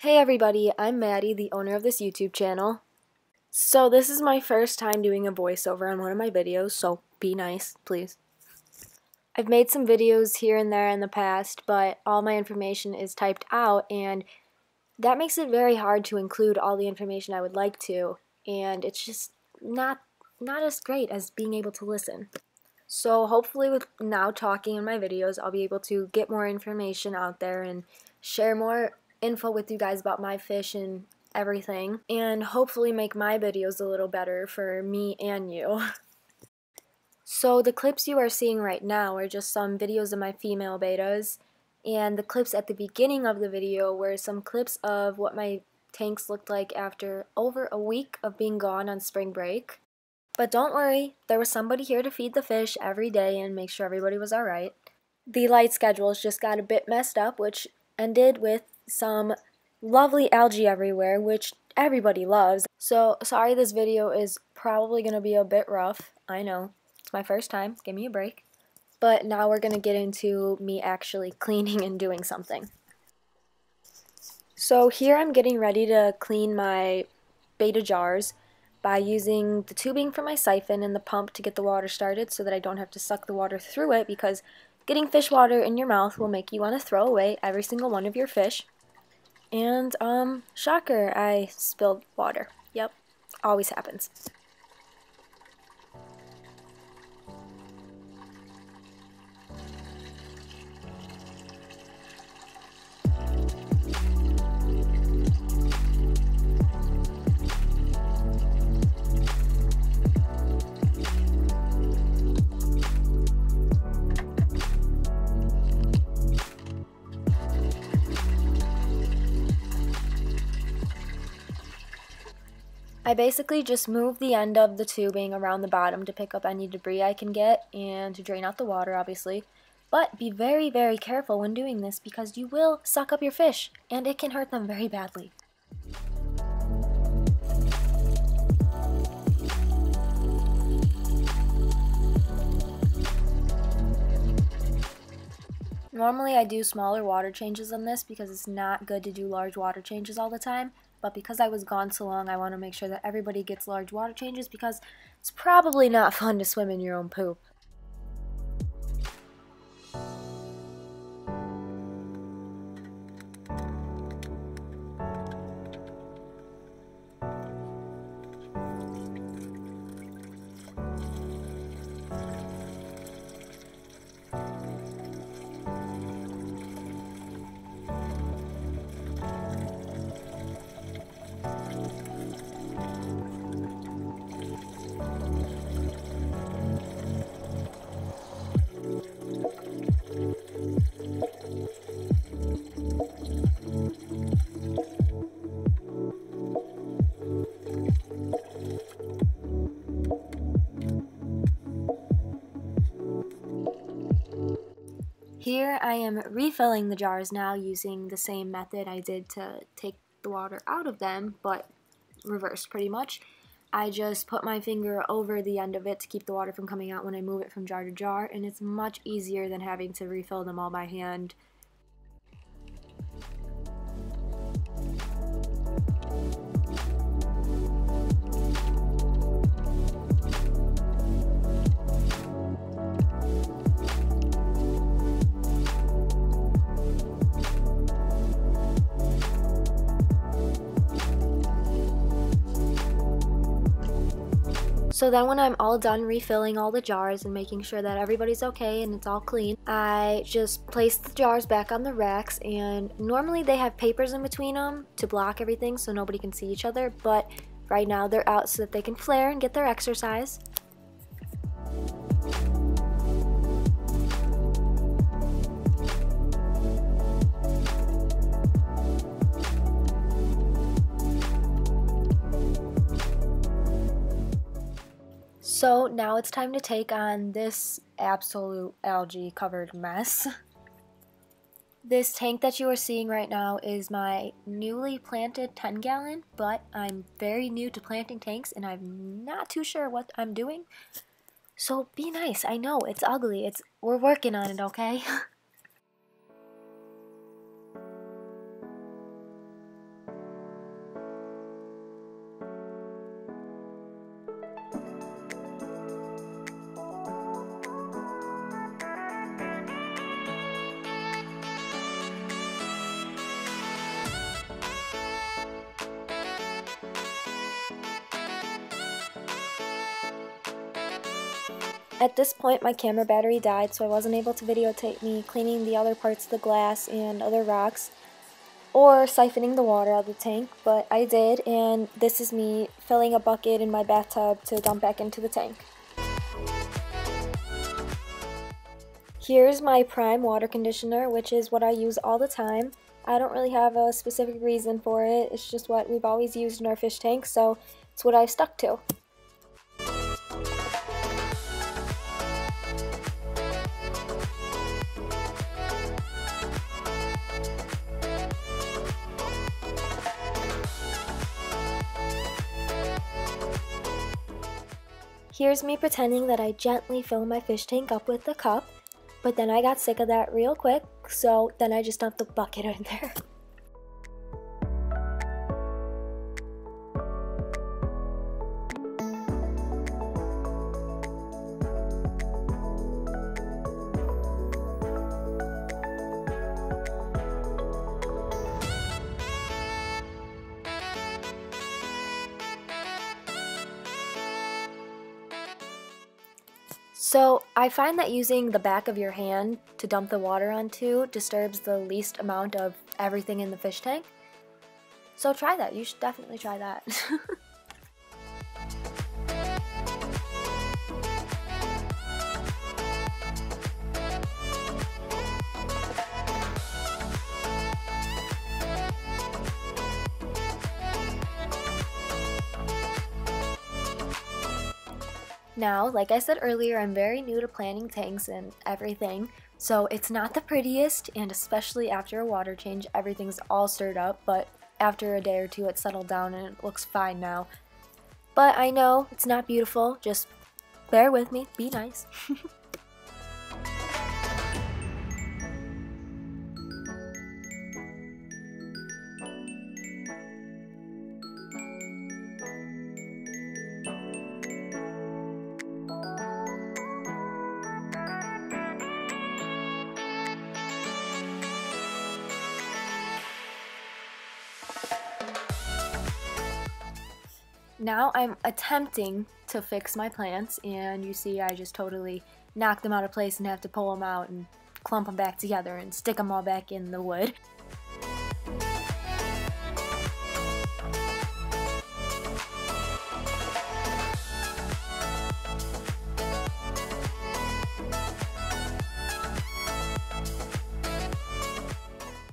Hey everybody, I'm Maddie, the owner of this YouTube channel. So this is my first time doing a voiceover on one of my videos, so be nice, please. I've made some videos here and there in the past, but all my information is typed out, and that makes it very hard to include all the information I would like to, and it's just not as great as being able to listen. So hopefully with now talking in my videos, I'll be able to get more information out there and share more info with you guys about my fish and everything, and hopefully make my videos a little better for me and you. So the clips you are seeing right now are just some videos of my female bettas, and the clips at the beginning of the video were some clips of what my tanks looked like after over a week of being gone on spring break. But don't worry, there was somebody here to feed the fish every day and make sure everybody was alright. The light schedules just got a bit messed up, which ended with some lovely algae everywhere, which everybody loves. So sorry this video is probably going to be a bit rough. I know, it's my first time, give me a break. But now we're going to get into me actually cleaning and doing something. So here I'm getting ready to clean my betta jars by using the tubing for my siphon and the pump to get the water started so that I don't have to suck the water through it, because getting fish water in your mouth will make you want to throw away every single one of your fish. And, shocker, I spilled water. Yep, always happens. I basically just move the end of the tubing around the bottom to pick up any debris I can get and to drain out the water, obviously. But be very, very careful when doing this, because you will suck up your fish, and it can hurt them very badly. Normally I do smaller water changes on this because it's not good to do large water changes all the time, but because I was gone so long, I want to make sure that everybody gets large water changes, because it's probably not fun to swim in your own poop. Here I am refilling the jars now using the same method I did to take the water out of them, but reversed pretty much. I just put my finger over the end of it to keep the water from coming out when I move it from jar to jar, and it's much easier than having to refill them all by hand. So then when I'm all done refilling all the jars and making sure that everybody's okay and it's all clean, I just place the jars back on the racks, and normally they have papers in between them to block everything so nobody can see each other, but right now they're out so that they can flare and get their exercise. So now it's time to take on this absolute algae covered mess. This tank that you are seeing right now is my newly planted 10-gallon, but I'm very new to planting tanks and I'm not too sure what I'm doing. So be nice. I know it's ugly. We're working on it, okay? At this point, my camera battery died, so I wasn't able to videotape me cleaning the other parts of the glass and other rocks, or siphoning the water out of the tank, but I did, and this is me filling a bucket in my bathtub to dump back into the tank. Here's my Prime water conditioner, which is what I use all the time. I don't really have a specific reason for it, it's just what we've always used in our fish tank, so it's what I've stuck to. Here's me pretending that I gently fill my fish tank up with the cup, but then I got sick of that real quick, so then I just dumped the bucket in there. So I find that using the back of your hand to dump the water onto disturbs the least amount of everything in the fish tank. So try that, you should definitely try that. Now, like I said earlier, I'm very new to planning tanks and everything, so it's not the prettiest, and especially after a water change, everything's all stirred up, but after a day or two it settled down and it looks fine now. But I know it's not beautiful, just bear with me, be nice. Now I'm attempting to fix my plants, and you see I just totally knock them out of place and have to pull them out and clump them back together and stick them all back in the wood.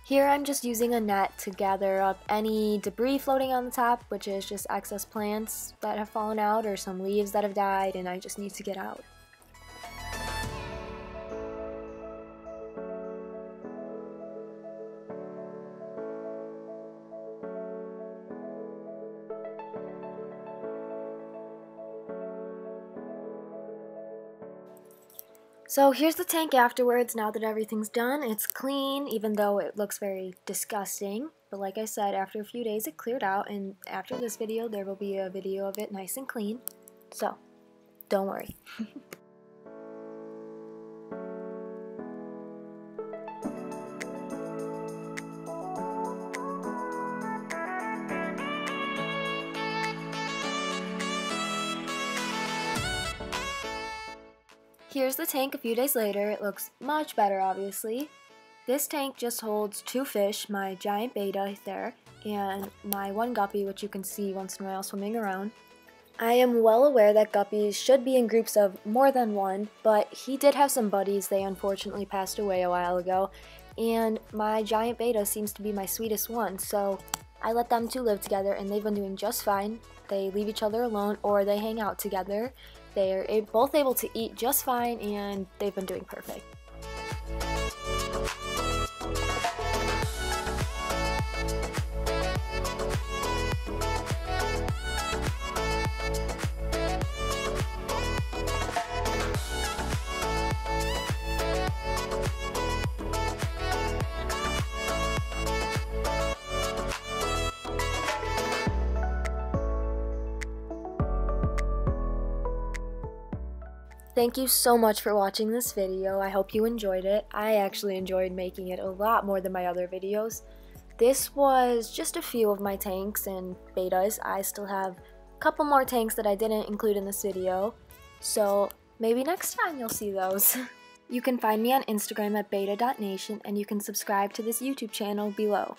Here I'm just using a net to gather up any debris floating on the top, which is just excess plants that have fallen out or some leaves that have died and I just need to get out. So here's the tank afterwards. Now that everything's done, it's clean, even though it looks very disgusting. But like I said, after a few days it cleared out, and after this video there will be a video of it nice and clean. So, don't worry. Here's the tank a few days later. It looks much better, obviously. This tank just holds 2 fish, my giant betta there, and my 1 guppy, which you can see once in a while swimming around. I am well aware that guppies should be in groups of more than 1, but he did have some buddies. They unfortunately passed away a while ago, and my giant betta seems to be my sweetest one, so I let them 2 live together, and they've been doing just fine. They leave each other alone, or they hang out together. They're both able to eat just fine, and they've been doing perfect. Thank you so much for watching this video. I hope you enjoyed it. I actually enjoyed making it a lot more than my other videos. This was just a few of my tanks and bettas. I still have a couple more tanks that I didn't include in this video. So maybe next time you'll see those. You can find me on Instagram at beta.nation, and you can subscribe to this YouTube channel below.